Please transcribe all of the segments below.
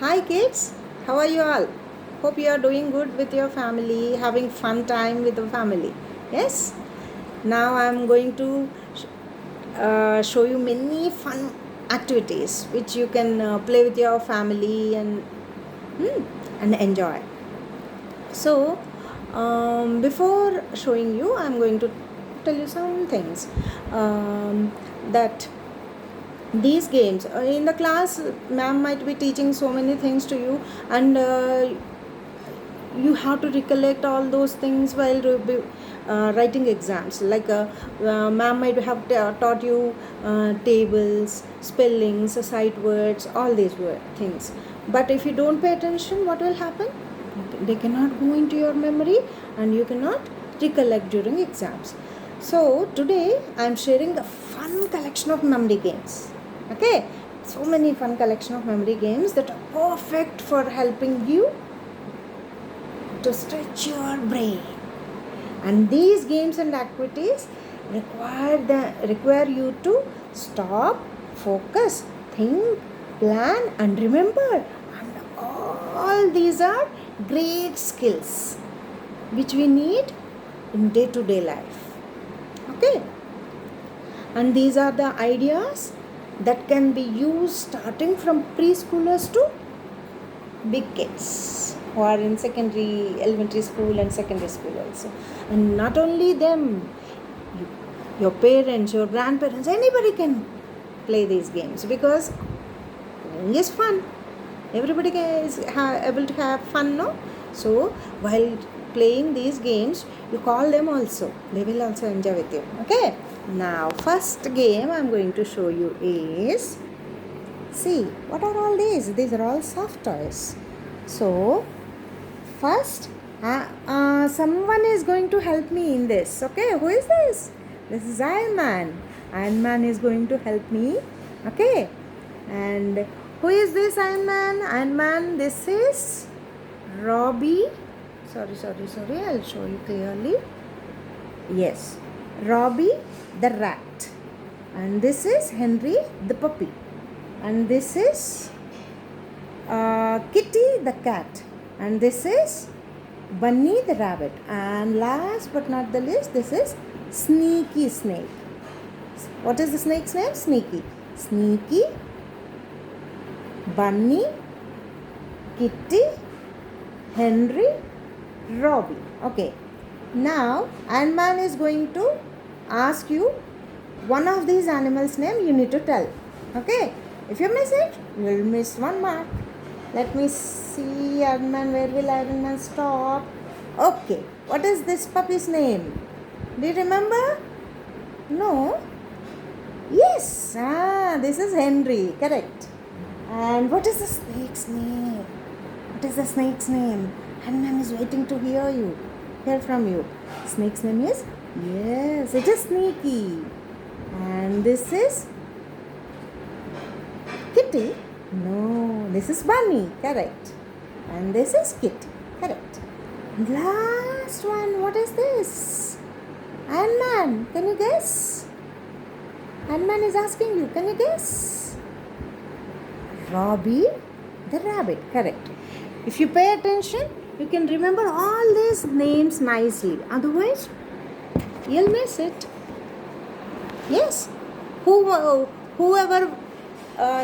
Hi kids, how are you all? Hope you are doing good with your family, having fun time with the family. Yes? Now I am going to show you many fun activities which you can play with your family and enjoy. So, before showing you, I am going to tell you some things that these games in the class ma'am might be teaching so many things to you, and you have to recollect all those things while writing exams, like ma'am might have taught you tables, spellings, sight words, all these things. But if you don't pay attention, what will happen? They cannot go into your memory and you cannot recollect during exams. So today I am sharing the fun collection of memory games. Okay, so many fun collection of memory games that are perfect for helping you to stretch your brain. And these games and activities require you to stop, focus, think, plan, and remember. And all these are great skills which we need in day-to-day life. Okay? And these are the ideas that can be used starting from preschoolers to big kids who are in elementary school and secondary school also. And not only them, your parents, your grandparents, anybody can play these games, because playing is fun. Everybody is able to have fun, no? So while playing these games, you call them also. They will also enjoy with you. Okay? Now, first game I am going to show you is, see, what are all these? These are all soft toys. So, first, someone is going to help me in this. Okay, who is this? This is Iron Man. Iron Man is going to help me. Okay, and who is this Iron Man? Iron Man, this is Robbie. Sorry. I'll show you clearly. Yes, Robbie the rat. And this is Henry the puppy. And this is Kitty the cat. And this is Bunny the rabbit. And last but not the least, this is Sneaky Snake. What is the snake's name? Sneaky. Sneaky, Bunny, Kitty, Henry, Robbie. Okay. Now, Iron Man is going to ask you one of these animals' name. You need to tell. Okay. If you miss it, you will miss one mark. Let me see, Iron Man. Where will Iron Man stop? Okay. What is this puppy's name? Do you remember? No? Yes. This is Henry. Correct. And what is the snake's name? What is the snake's name? Iron Man is waiting to hear from you. Snake's name is? Yes, it is Sneaky. And this is Kitty? No, this is Bunny. Correct. And this is Kitty. Correct. And last one, what is this? Iron Man. Can you guess? Iron Man is asking you. Can you guess? Robbie the rabbit. Correct. If you pay attention, you can remember all these names nicely. Otherwise, you'll miss it. Yes. Whoever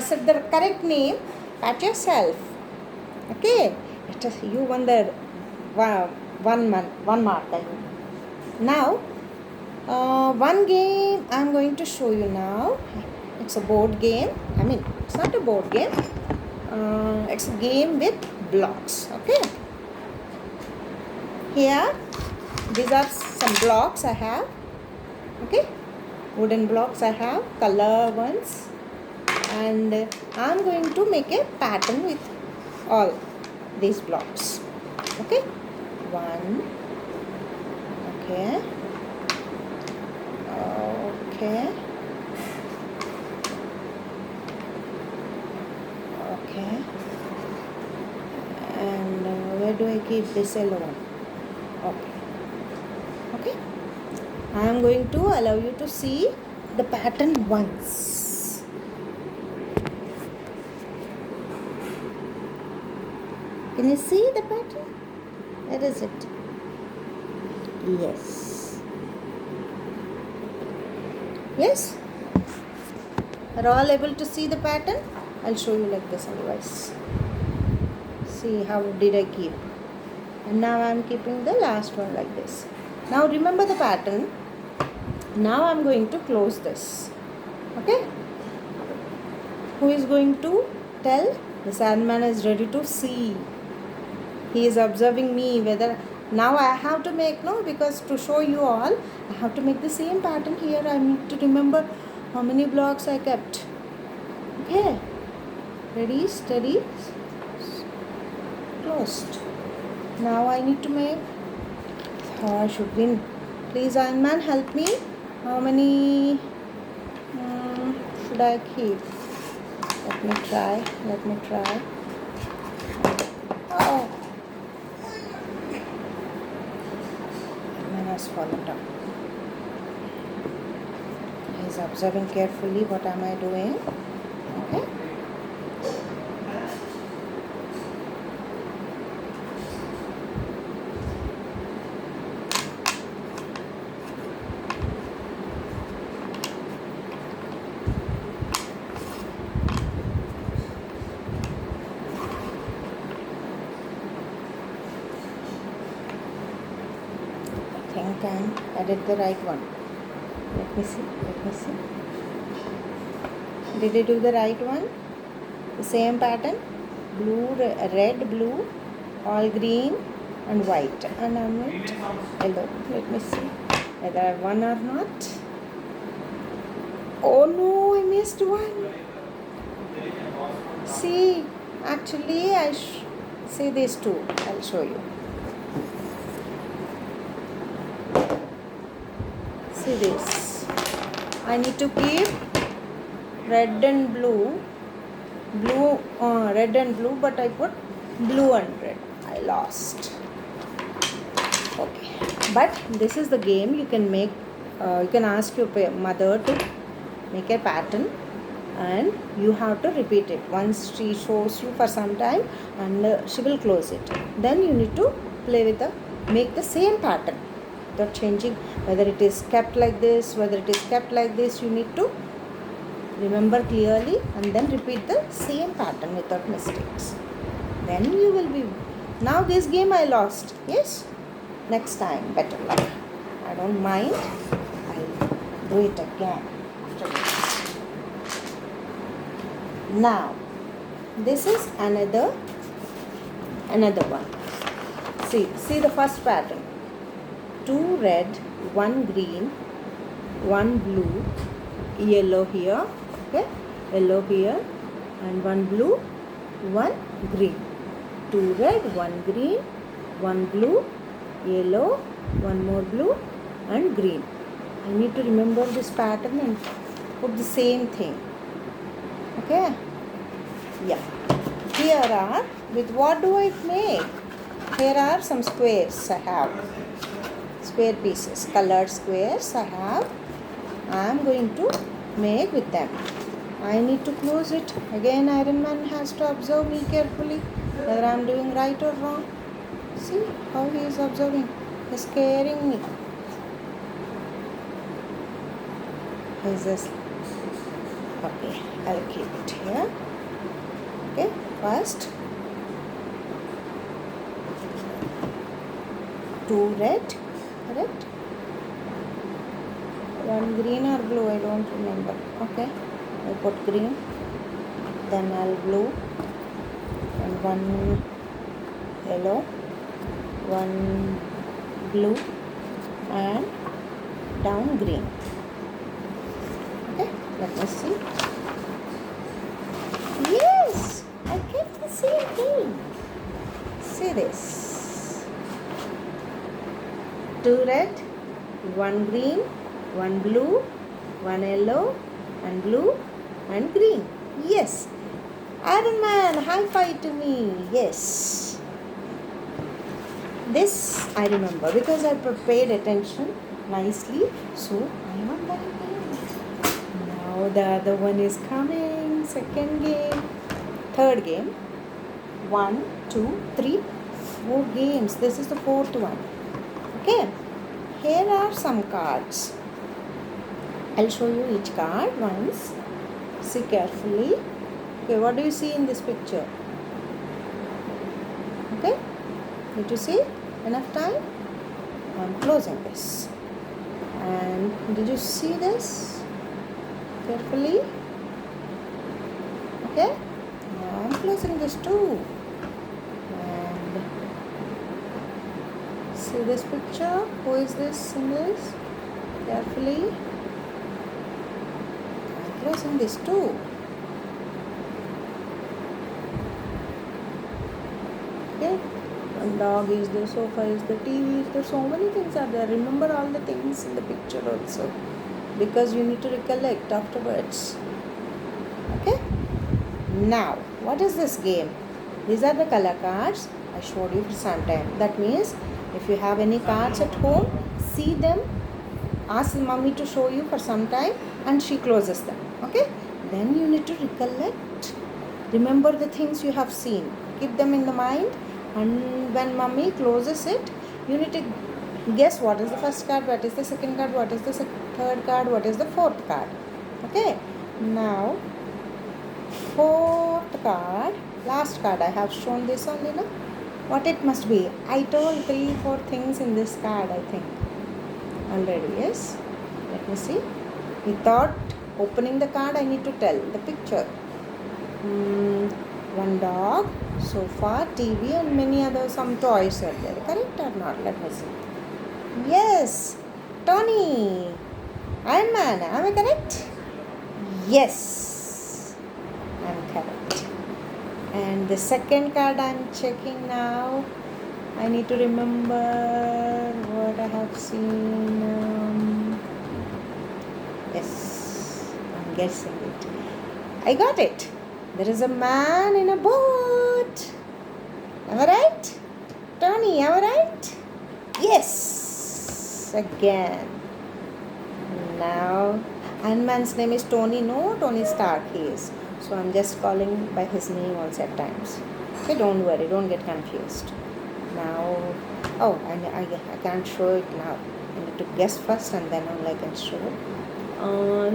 said the correct name, pat yourself. Okay. You won the one mark. Now, one game I'm going to show you now. It's a board game. It's not a board game. It's a game with blocks. Okay. Here, these are some blocks I have. Okay. Wooden blocks I have, color ones. And I'm going to make a pattern with all these blocks. Okay. One. Okay. Okay. Okay. And where do I keep this yellow one? Okay. Okay. I am going to allow you to see the pattern once. Can you see the pattern? Where is it? Yes. Yes? Are all able to see the pattern? I'll show you like this otherwise. See how did I keep? And now I'm keeping the last one like this. Now remember the pattern. Now I'm going to close this. Okay? Who is going to tell? The Sandman is ready to see. He is observing me whether now I have to make, no, because to show you all I have to make the same pattern here. I need to remember how many blocks I kept. Okay, ready, steady, closed. Now I need to make, I should win. Please, Iron Man, help me. How many should I keep? Let me try. Oh, man has fallen down. He's observing carefully what am I doing. Okay. I think I did the right one. Let me see. Did I do the right one? The same pattern. Blue, red, blue, all green and white. And I'm it yellow. Let me see whether I won or not. Oh no, I missed one. See, actually I see these two. I'll show you. See this. I need to keep red and blue, red and blue, but I put blue and red. I lost. Okay, but this is the game. You can make. You can ask your mother to make a pattern, and you have to repeat it. Once she shows you for some time, and she will close it. Then you need to play with make the same pattern. Without changing whether it is kept like this, whether it is kept like this, you need to remember clearly and then repeat the same pattern without mistakes. Then you will be. Now this game I lost. Yes? Next time, better luck. I don't mind. I'll do it again after this. Now, this is another one. See the first pattern. 2 red, 1 green, 1 blue, yellow here, okay, yellow here, and 1 blue, 1 green. 2 red, 1 green, 1 blue, yellow, 1 more blue, and green. I need to remember this pattern and put the same thing. Okay? Yeah. Here are, with what do I make? Here are some squares I have. Square pieces, colored squares I have. I am going to make with them. I need to close it. Again, Iron Man has to observe me carefully whether I am doing right or wrong. See how he is observing. He is scaring me. He is just okay. I'll keep it here. Okay, first 2 red. Correct? 1 green or blue, I don't remember. Okay, I put green, then I'll blue, and 1 yellow, 1 blue, and down green. Okay, let me see. Yes, I kept the same thing. See this. 2 red, 1 green, 1 blue, 1 yellow, and blue, and green. Yes. Iron Man, high five to me. Yes. This I remember because I paid attention nicely. So I won that game. Now the other one is coming. Second game. Third game. 1, 2, 3, 4 games. This is the fourth one. Okay. Here are some cards. I'll show you each card once. See carefully. Okay, what do you see in this picture? Okay. Did you see? Enough time? I'm closing this. And did you see this? Carefully. Okay. Now I'm closing this too. And see this picture? Who is this in this? Carefully. I'm closing this too. Okay. One dog is there, sofa is there, TV is there, so many things are there. Remember all the things in the picture also, because you need to recollect afterwards. Okay. Now, what is this game? These are the color cards I showed you for some time. That means if you have any cards at home, see them, ask mommy to show you for some time, and she closes them. Okay. Then you need to recollect. Remember the things you have seen. Keep them in the mind. And when mommy closes it, you need to guess what is the first card, what is the second card, what is the third card, what is the fourth card. Okay. Now, fourth card, last card, I have shown this only, no? What it must be? I told 3-4 things in this card, I think. Already, yes? Let me see. Without opening the card, I need to tell the picture. One dog, sofa, TV, and many other some toys are there. Correct or not? Let me see. Yes, Tony, Iron Man. Am I correct? Yes, I'm correct. And the second card I'm checking now. I need to remember what I have seen. Yes, I'm guessing it. I got it. There is a man in a boat. Am I right? Tony, am I right? Yes. Again. Now, Iron Man's name is Tony. No, Tony Stark he is. So I'm just calling by his name also at times. Okay, don't worry. Don't get confused. Now, oh, I can't show it now. I need to guess first and then only I can show.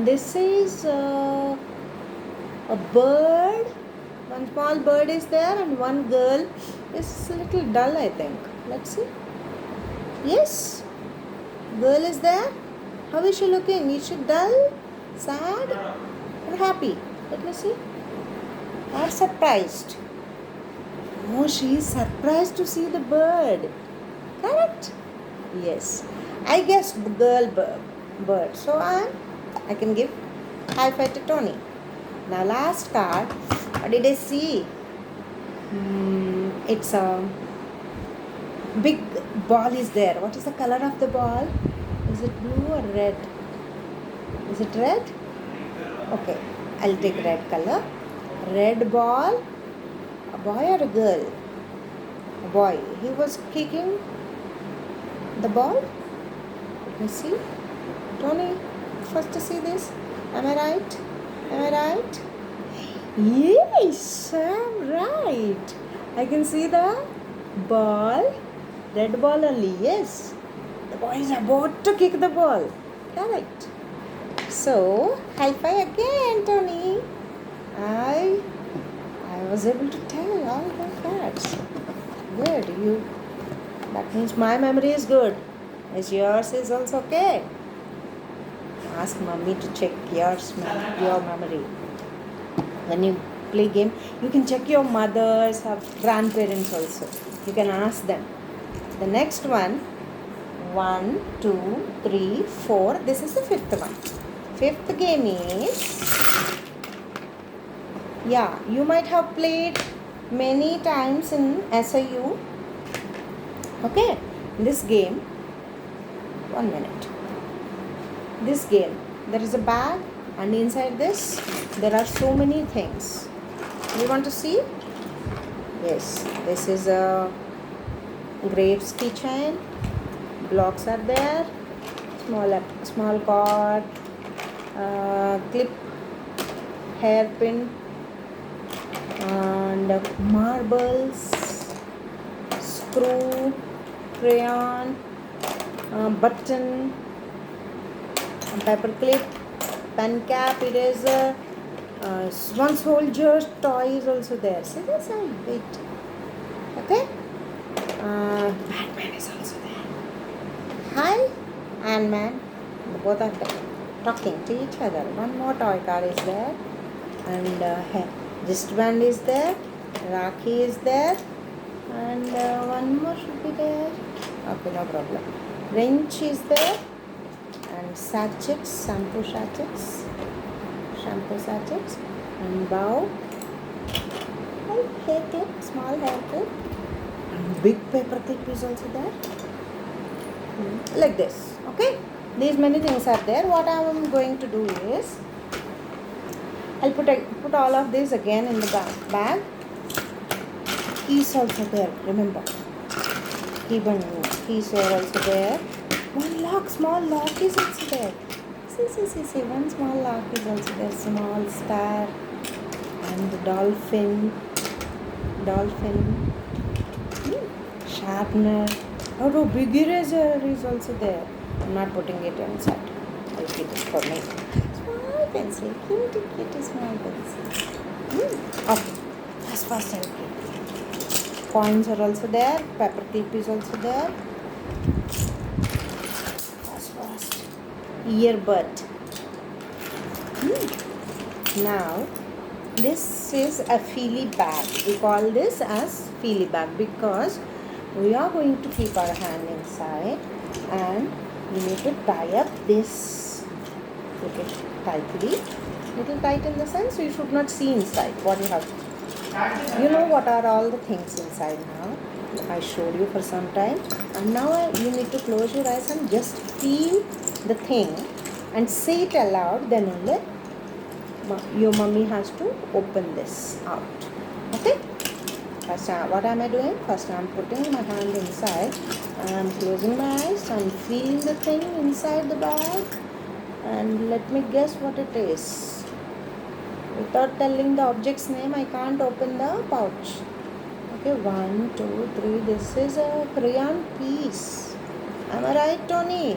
This is... a bird, one small bird is there and one girl is a little dull, I think. Let's see. Yes, girl is there. How is she looking? Is she dull, sad, or happy? Let me see. Or surprised? Oh, she is surprised to see the bird. Correct? Yes. I guessed girl bird. So I can give high five to Tony. Now last card, what did I see? It's a big ball is there. What is the color of the ball? Is it blue or red? Is it red? Okay, I'll take red color. Red ball. A boy or a girl? A boy. He was kicking the ball. Let me see. Tony, first to see this. Am I right? Am I right? Yes, I'm right. I can see the ball. Red ball only. Yes. The boy is about to kick the ball. Correct. So, high five again, Tony. I was able to tell all the cards. Good. That means my memory is good. As yours is also okay. Ask mommy to check your memory. When you play game, you can check your mothers or grandparents also. You can ask them. The next one, 1, 2, 3, 4. This is the fifth one. Fifth game is, you might have played many times in SIU. Okay, this game, 1 minute. This game, there is a bag and inside this there are so many things. You want to see? Yes, this is a Grape's keychain. Blocks are there. Small cord, clip, hairpin, and and marbles, screw, crayon, button, paper clip, pen cap, eraser, one soldier's toy is also there. See this side, wait. Okay. Batman is also there. Hi, Ant-Man. Both are talking to each other. One more toy car is there, and wristband is there. Rakhi is there, and one more should be there. Okay, no problem. Wrench is there, and sachets, shampoo sachets, and bow. Hair clip, small hair clip, and big paper clip is also there. Like this. Okay. These many things are there. What I am going to do is, I'll put all of this again in the bag. Keys also there. Remember, keys are also there. One lock, small lock is also there. See. One small lock is also there. Small star and the dolphin. Sharpener. Oh, big eraser is also there. I'm not putting it inside. I'll keep it for me. Small pencil. Cute small pencil. Okay. Fast and quick. Coins are also there. Paper clip is also there. Fast. Earbud. Now, this is a feely bag. We call this as feely bag because we are going to keep our hand inside and we need to tie up this. Put it tightly. Little tight in the sense you should not see inside what you have. You know what are all the things inside now. I showed you for some time, and now you need to close your eyes and just feel the thing and say it aloud. Then only your mummy has to open this out. Okay? First, what am I doing? First, I am putting my hand inside. I am closing my eyes and feeling the thing inside the bag. And let me guess what it is. Without telling the object's name, I can't open the pouch. Okay, 1, 2, 3. This is a crayon piece. Am I right, Tony?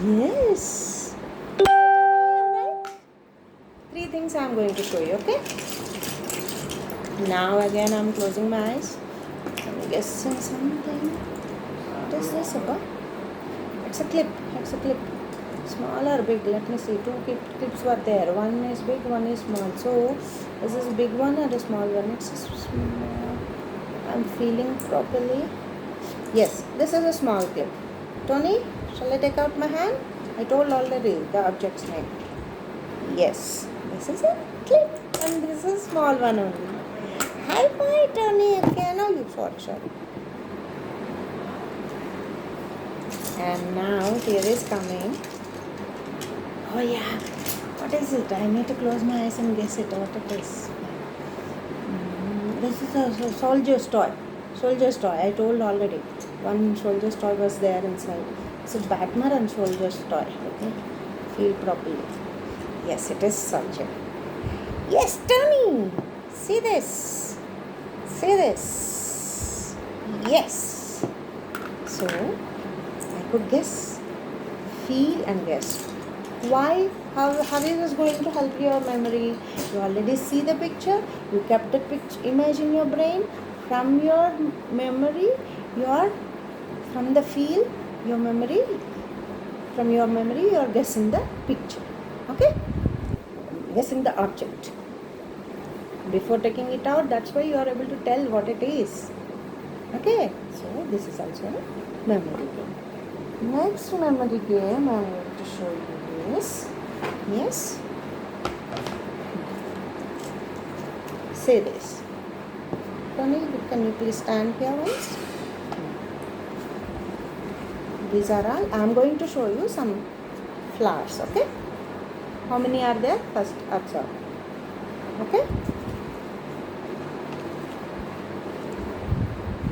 Yes. Right? 3 things I am going to show you, okay? Now again I am closing my eyes. I'm guessing something. What is this about? It's a clip. Small or big? Let me see. 2 clips were there. One is big, one is small. So, is this a big one or a small one? It's a small. I'm feeling properly. Yes, this is a small clip. Tony, shall I take out my hand? I told already the object's name. Yes, this is a clip and this is a small one only. High five, Tony. Okay, I know you for sure. And now here is coming. Oh yeah, what is it? I need to close my eyes and guess it. What it is? This is a soldier's toy. I told already. One soldier's toy was there inside. It's a Batman and soldier's toy. Okay, feel properly. Yes, it is soldier. Yes, Tony. See this. Yes. So I could guess, feel and guess. Why? How is this going to help your memory? You already see the picture. You kept the image in your brain. From your memory, from the feel, your memory. From your memory, you are guessing the picture. Okay? Guessing the object. Before taking it out, that's why you are able to tell what it is. Okay? So this is also a memory game. Next memory game I am going to show you. Yes. Say this. Tony, can you please stand here once? These are all. I am going to show you some flowers. Okay. How many are there? First observe. Okay.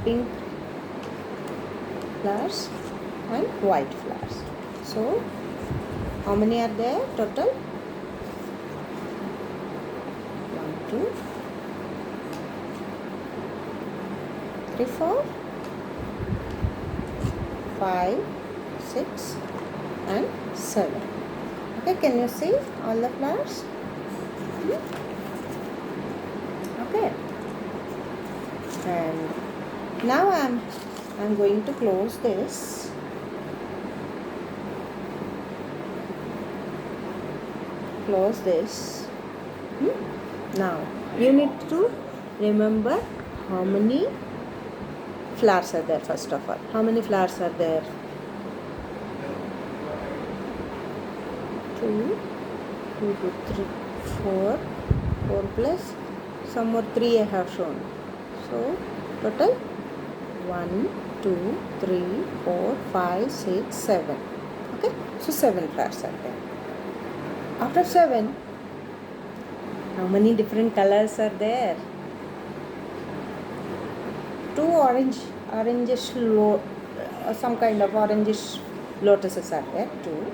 Pink flowers and white flowers. So, how many are there total? 1, 2, 4, 5, 6 and 7. Okay, can you see all the flowers? Okay, and now I'm going to close this. Close this. Now you need to remember how many flowers are there. First of all, how many flowers are there? 2, 3, 4 plus some more 3 I have shown. So total 1, 2, 3, 4, 5, 6, 7. Okay, so 7 flowers are there. After 7, how many different colors are there? 2 orangish, some kind of orangish lotuses are there, 2.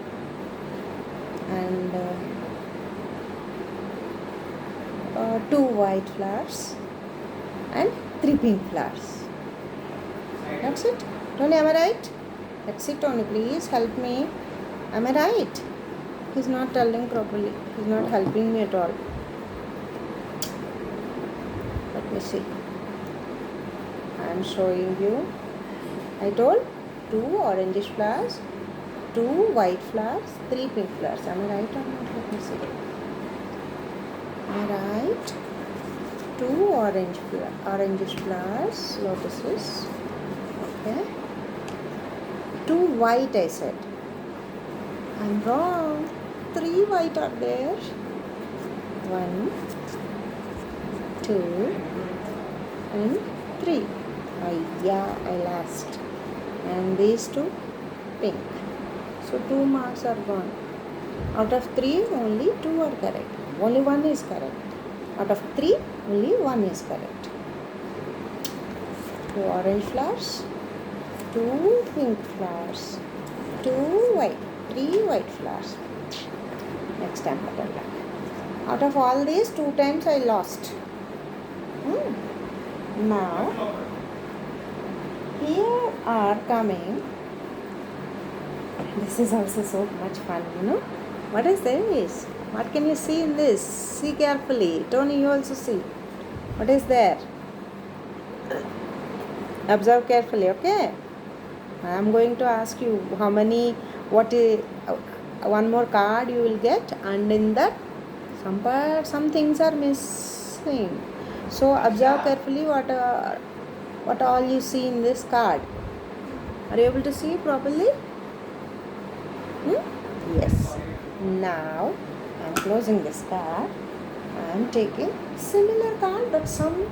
And 2 white flowers and 3 pink flowers. That's it. Tony, am I right? That's it, Tony. Please help me. Am I right? He's not telling properly. He's not helping me at all. Let me see. I am showing you. I told 2 orangish flowers, 2 white flowers, 3 pink flowers. Am I right or not? Let me see. Am I right? 2 orangish flowers, lotuses. Okay. 2 white, I said. I'm wrong. 3 white are there. 1, 2, and 3. Yeah, I lost. And these 2 pink. So 2 marks are gone. Out of 3, only 2 are correct. Only 1 is correct. Out of 3, only 1 is correct. 2 orange flowers, 2 pink flowers, 2 white, 3 white flowers. Next time, better luck. Out of all these, 2 times I lost. Now, here are coming. This is also so much fun, you know. What is this? What can you see in this? See carefully. Tony, you also see. What is there? Observe carefully, okay? I am going to ask you how many, one more card you will get, and in that some things are missing. So observe carefully what all you see in this card. Are you able to see properly? Yes. Now I am closing this card. I am taking similar card, but some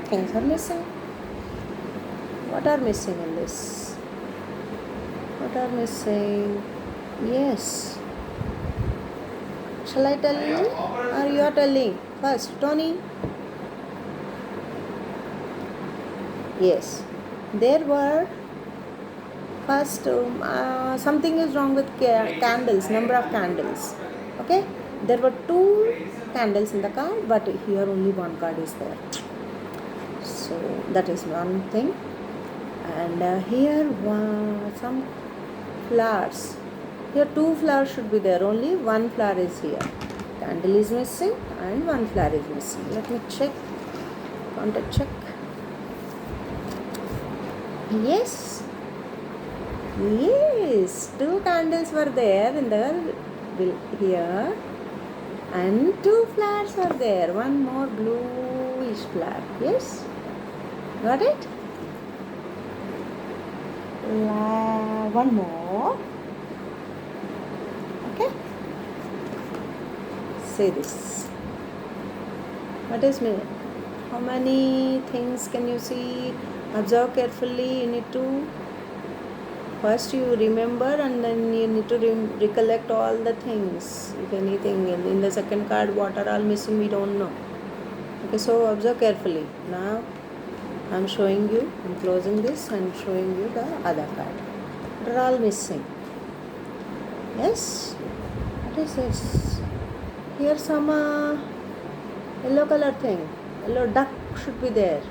things are missing. What are missing in this? What are missing? Yes. Shall I tell you? Or you are telling? First, Tony. Yes. There were first something is wrong with candles, number of candles. Okay. There were 2 candles in the card, but here only 1 card is there. So that is one thing. And here some flowers. Here 2 flowers should be there. Only 1 flower is here. Candle is missing and 1 flower is missing. Let me check. Want to check? Yes. Yes. 2 candles were there in the here, and 2 flowers are there. 1 more bluish flower. Yes. Got it? 1 more. Okay. Say this. What is me? How many things can you see? Observe carefully. You need to first you remember, and then you need to recollect all the things. If anything in the second card, what are all missing, we don't know. Okay, so observe carefully. Now I am showing you. I am closing this and showing you the other card. They are all missing. Yes. What is this? Here some yellow color thing. Yellow duck should be there.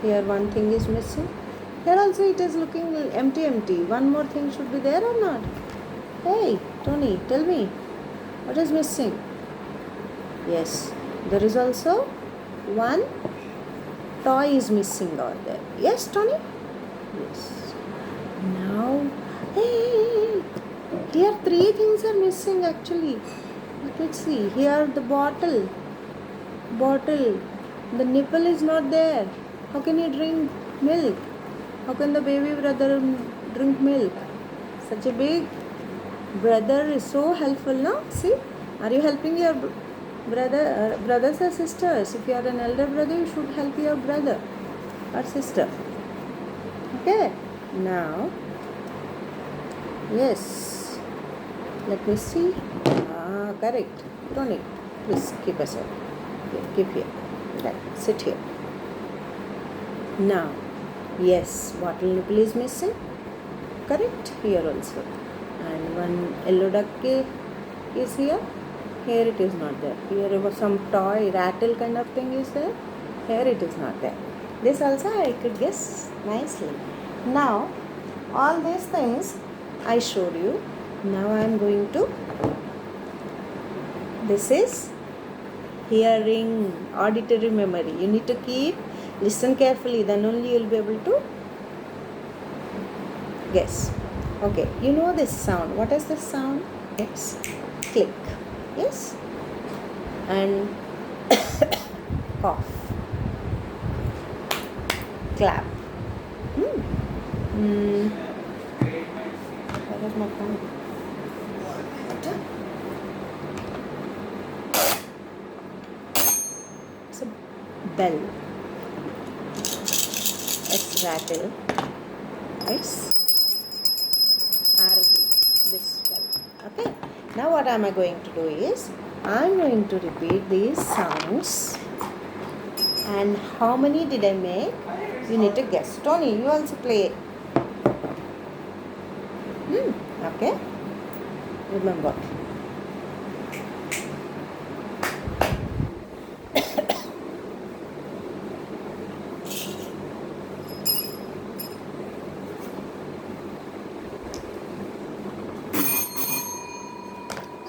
Here one thing is missing. Here also it is looking empty. One more thing should be there or not? Hey, Tony, tell me. What is missing? Yes, there is also one toy is missing over there. Yes, Tony? Yes. Now, hey, here three things are missing actually. Let's see. Here the bottle. The nipple is not there. How can you drink milk? How can the baby brother drink milk? Such a big brother is so helpful, no? See? Are you helping your brothers or sisters? If you are an elder brother, you should help your brother or sister. Okay? Now, yes. Let me see. Correct. Tony, please keep aside. Keep here. Right. Sit here. Now, yes, bottle nipple is missing. Correct. Here also. And one yellow duck is here. Here it is not there. Here was some toy rattle kind of thing is there. Here it is not there. This also I could guess nicely. Now, all these things I showed you. Now I am going to. This is hearing, auditory memory. You need to listen carefully, then only you will be able to guess. Okay, you know this sound. What is this sound? It's click. Yes? And cough. Clap. Where is my phone? It's a bell. It's rattle. It's arati. This bell. Okay. Now what am I going to do is I am going to repeat these sounds. And how many did I make? You need to guess. Tony, you also play. Okay. Remember.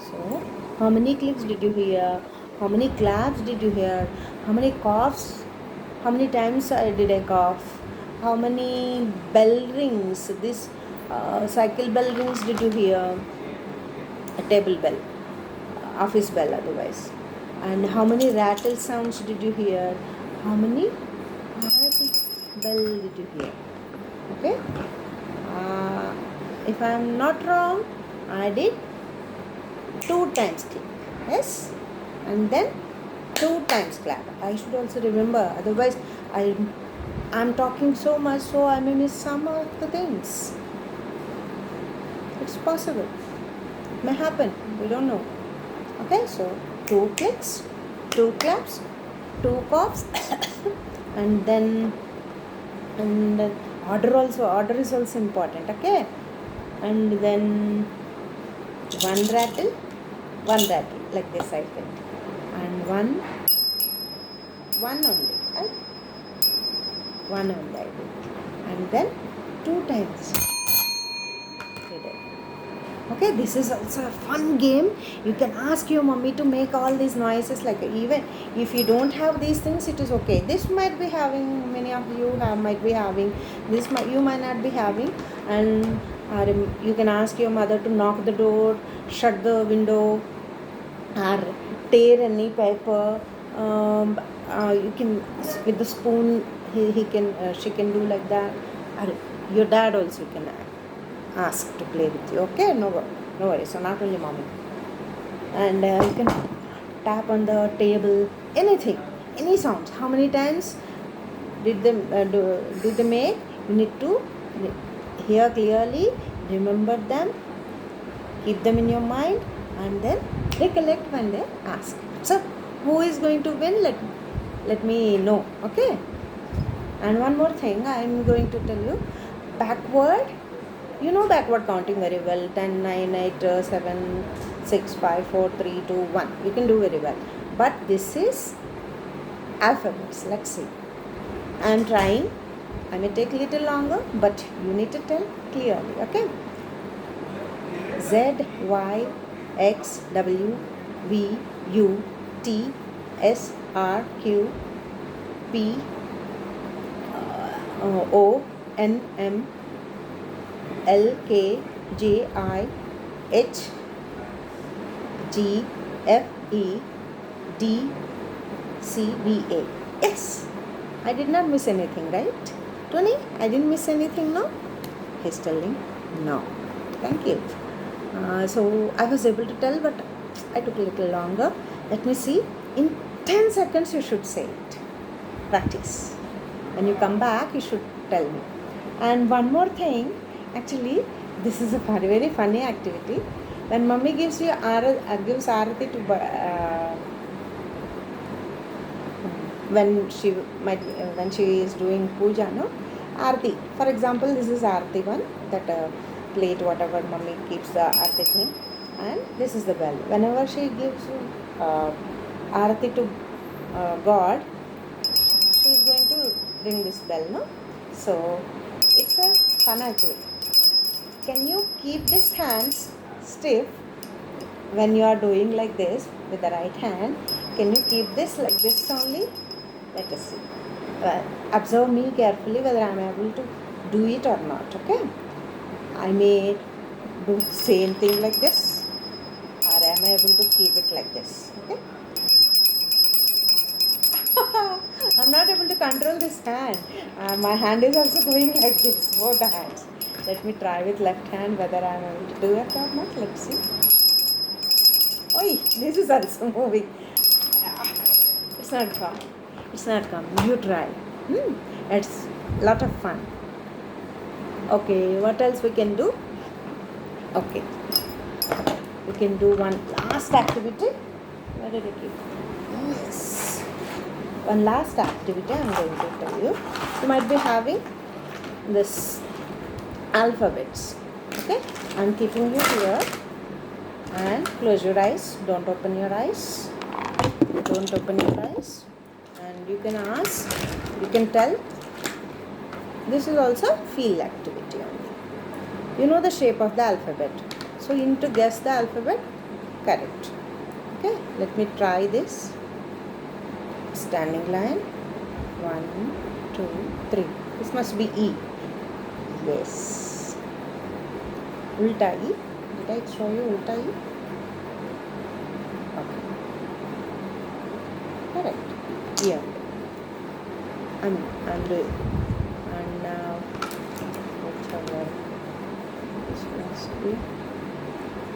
So, how many clicks did you hear? How many claps did you hear? How many coughs? How many times did I cough? How many bell rings? This cycle bell rings did you hear? A table bell, office bell otherwise. And how many rattle sounds did you hear? How many Bharati bell did you hear? Okay. If I am not wrong, I did 2 times click. Yes. And then 2 times clap. I should also remember. Otherwise, I'm talking so much, so I may miss some of the things. It's possible. It may happen. We don't know. Okay. So 2 clicks, 2 claps, 2 coughs, and then order is also important. Okay. And then one rattle like this I think, and one only, right? One only I did, and then 2 times we did. Okay, this is also a fun game. You can ask your mummy to make all these noises, like even if you don't have these things, it is okay. This might be having, many of you might be having this, you might not be having, and you can ask your mother to knock the door, shut the window, or tear any paper. You can with the spoon. She can do like that. Or your dad also can ask to play with you. Okay, no worry. So not only mommy. And you can tap on the table. Anything, any sounds. How many times did they make? You need to hear clearly, remember them, keep them in your mind, and then recollect when they ask. So who is going to win? Let me know. Okay. And one more thing I am going to tell you. Backward. You know backward counting very well. 10, 9, 8, 7, 6, 5, 4, 3, 2, 1. You can do very well. But this is alphabets. Let's see. I am trying. I may take little longer, but you need to tell clearly, okay? Z, Y, X, W, V, U, T, S, R, Q, P, O, N, M, L, K, J, I, H, G, F, E, D, C, B, A. Yes, I did not miss anything, right? Tony, I didn't miss anything, no? He's telling no. Thank you. So I was able to tell, but I took a little longer. Let me see. In 10 seconds, you should say it. Practice. When you come back, you should tell me. And one more thing, actually, this is a very funny activity. When mummy gives you gives arati to when she is doing puja, no, arati. For example, this is arati one, that plate whatever mummy keeps the arati thing, and this is the bell. Whenever she gives arati to God, she is going to ring this bell, no? So it's a fun activity. Can you keep these hands stiff when you are doing like this with the right hand? Can you keep this like this only? Let us see. Observe me carefully whether I am able to do it or not, okay? I may do the same thing like this, or am I able to keep it like this, okay? I'm not able to control this hand. My hand is also going like this, both the hands. Let me try with left hand whether I am able to do it or not. Let's see. Oi, this is also moving. It's not come. It's not come. You try. It's a lot of fun. Okay, what else we can do? Okay, we can do one last activity. Where did I keep? Yes. One last activity I'm going to tell you. You might be having this alphabets. Okay, I'm keeping you here, and close your eyes. Don't open your eyes. Don't open your eyes. And you can ask. You can tell. This is also field activity only. You know the shape of the alphabet, so you need to guess the alphabet correct. Okay, let me try this. Standing line. 1, 2, 3. This must be E. Yes. Ulta E. Did I show you Ulta E? Okay. Correct. Yeah. I'm doing. And now, whichever this must be.